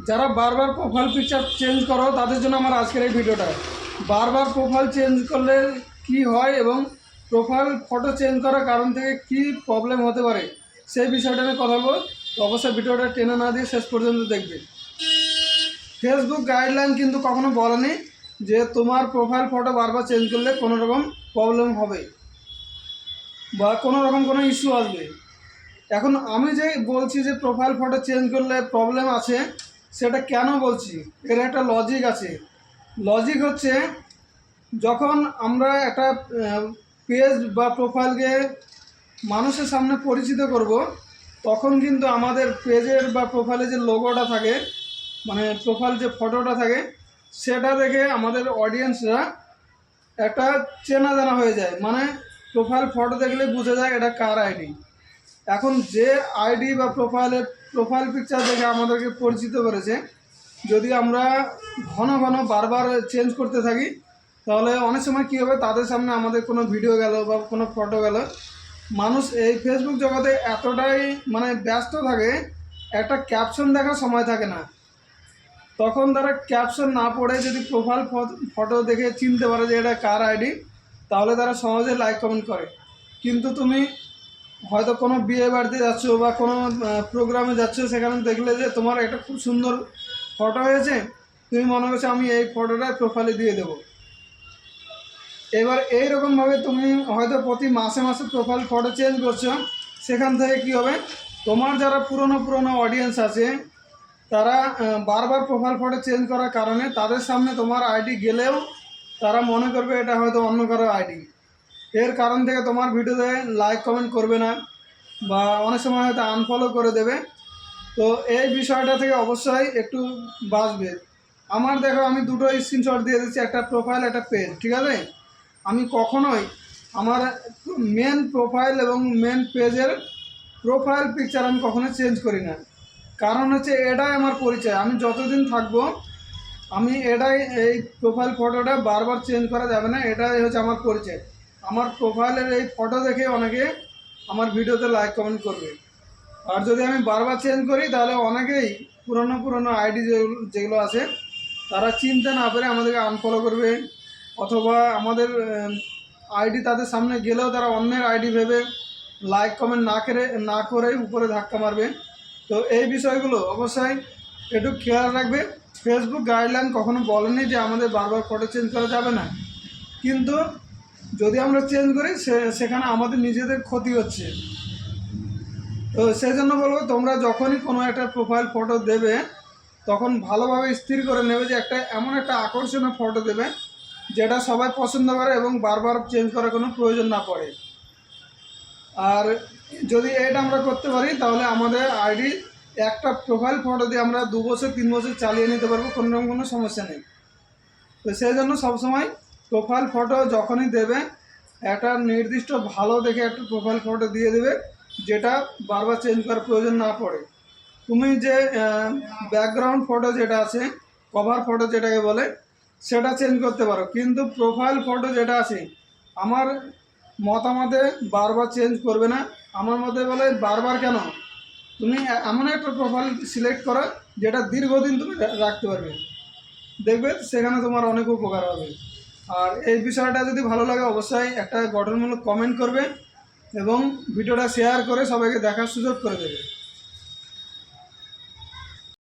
যারা বারবার profile picture change করো তাদের জন্য আমার আজকের এই ভিডিওটা। বারবার প্রোফাইল চেঞ্জ করলে কি হয় এবং প্রোফাইল ফটো চেঞ্জ করার কারণ থেকে কি প্রবলেম হতে পারে সেই বিষয়টা নিয়ে কথা বলবো। তো অবশ্যই ভিডিওটা টেনে না দিয়ে শেষ পর্যন্ত দেখবে। ফেসবুক গাইডলাইন কিন্তু কখনো বলেনি যে তোমার প্রোফাইল ফটো বারবার চেঞ্জ করলে কোনো রকম প্রবলেম হবে বা কোনো রকম কোনো ইস্যু আসবে। এখন আমি যে বলছি যে প্রোফাইল ফটো চেঞ্জ করলে প্রবলেম আছে, সেটা কেন বলছি এর একটা লজিক আছে। লজিক হচ্ছে, যখন আমরা একটা পেজ বা প্রোফাইলকে মানুষের সামনে পরিচিত করব, তখন কিন্তু আমাদের পেজের বা প্রোফাইলে যে লোগোটা থাকে, মানে প্রোফাইল যে ফটোটা থাকে, সেটা দেখে আমাদের অডিয়েন্সরা একটা চেনা জানা হয়ে যায়। মানে প্রোফাইল ফটো দেখলে বোঝা যায় এটা কার আইডি। এখন যে আইডি বা প্রোফাইল পিকচার দেখে আমাদেরকে পরিচিত করেছে, যদি আমরা ঘন ঘন বারবার চেঞ্জ করতে থাকি, তাহলে অনেক সময় কী হবে, তাদের সামনে আমাদের কোনো ভিডিও গেল বা কোনো ফটো গেল, মানুষ এই ফেসবুক জগতে এতটাই মানে ব্যস্ত থাকে, একটা ক্যাপশন দেখার সময় থাকে না। তখন তারা ক্যাপশন না পড়ে যদি প্রোফাইল ফটো দেখে চিনতে পারে যে এটা কার আইডি, তাহলে তারা সহজে লাইক কমেন্ট করে। কিন্তু তুমি হয়তো কোনো বিয়ে বাড়িতে যাচ্ছ বা কোনো প্রোগ্রামে যাচ্ছ, সেখানে দেখলে যে তোমার একটা খুব সুন্দর ফটো হয়েছে, তুমি মনে করছো আমি এই ফটোটা প্রোফাইলে দিয়ে দেবো। এবার এইরকমভাবে তুমি হয়তো প্রতি মাসে মাসে প্রোফাইল ফটো চেঞ্জ করছো। সেখান থেকে কী হবে, তোমার যারা পুরনো অডিয়েন্স আছে, তারা বারবার প্রোফাইল ফটো চেঞ্জ করার কারণে তাদের সামনে তোমার আইডি গেলেও তারা মনে করবে এটা হয়তো অন্য কারো আইডি। এর কারণ থেকে তোমার ভিডিওতে লাইক কমেন্ট করবে না, বা অনেক সময় হয়তো আনফলো করে দেবে। তো এই বিষয়টা থেকে অবশ্যই একটু বাঁচবে। আমার দেখো, আমি দুটো স্ক্রিনশট দিয়ে দিচ্ছি, একটা প্রোফাইল একটা পেজ, ঠিক আছে? আমি কখনোই আমার মেন প্রোফাইল এবং মেন পেজের প্রোফাইল পিকচার আমি কখনোই চেঞ্জ করি না। কারণ হচ্ছে এটাই আমার পরিচয়। আমি যতদিন থাকবো আমি এটাই, এই প্রোফাইল ফটোটা বারবার চেঞ্জ করা যাবে না, এটাই হচ্ছে আমার পরিচয়। আমার প্রোফাইলের এই ফটো দেখে অনেকে আমার ভিডিওতে লাইক কমেন্ট করবে। আর যদি আমি বারবার চেঞ্জ করি, তাহলে অনেকেই পুরনো আইডি যেগুলো আছে, তারা চিনতে না পেরে আমাদেরকে আনফলো করবে, অথবা আমাদের আইডি তাদের সামনে গেলেও তারা অন্যের আইডি ভেবে লাইক কমেন্ট না করে উপরে ধাক্কা মারবে। তো এই বিষয়গুলো অবশ্যই একটু খেয়াল রাখবে। ফেসবুক গাইডলাইন কখনো বলেনি যে আমাদের বারবার ফটো চেঞ্জ করা যাবে না, কিন্তু যদি আমরা চেঞ্জ করি সেখানে আমাদের নিজেদের ক্ষতি হচ্ছে। তো সেই জন্য বলবো, তোমরা যখনই কোনো একটা প্রোফাইল ফটো দেবে, তখন ভালোভাবে স্থির করে নেবে যে এমন একটা আকর্ষণীয় ফটো দেবে যেটা সবাই পছন্দ করে এবং বারবার চেঞ্জ করার কোনো প্রয়োজন না পড়ে। আর যদি এটা আমরা করতে পারি, তাহলে আমাদের আইডি একটা প্রোফাইল ফটো দিয়ে আমরা 2 বছর 3 বছর চালিয়ে নিতে পারবো, কোনো সমস্যা নেই। তো সেই জন্য সবসময় প্রোফাইল ফটো যখনই দেবে, একটা নির্দিষ্ট ভালো দেখে একটা প্রোফাইল ফটো দিয়ে দেবে, যেটা বারবার চেঞ্জ করার প্রয়োজন না পড়ে। তুমি যে ব্যাকগ্রাউন্ড ফটো যেটা আছে, কভার ফটো যেটাকে বলে, সেটা চেঞ্জ করতে পারো, কিন্তু প্রোফাইল ফটো যেটা আছে আমার মতামতে বারবার চেঞ্জ করবে না। আমার মতে বলে বারবার কেন, তুমি এমন একটা প্রোফাইল সিলেক্ট করো যেটা দীর্ঘদিন তুমি রাখতে পারবে, দেখবে সেখানে তোমার অনেক উপকার হবে। আর এই বিষয়টা যদি ভালো লাগে, অবশ্যই একটা গঠনমূলক কমেন্ট করবে এবং ভিডিওটা শেয়ার করে সবাইকে দেখার সুযোগ করে দেবে।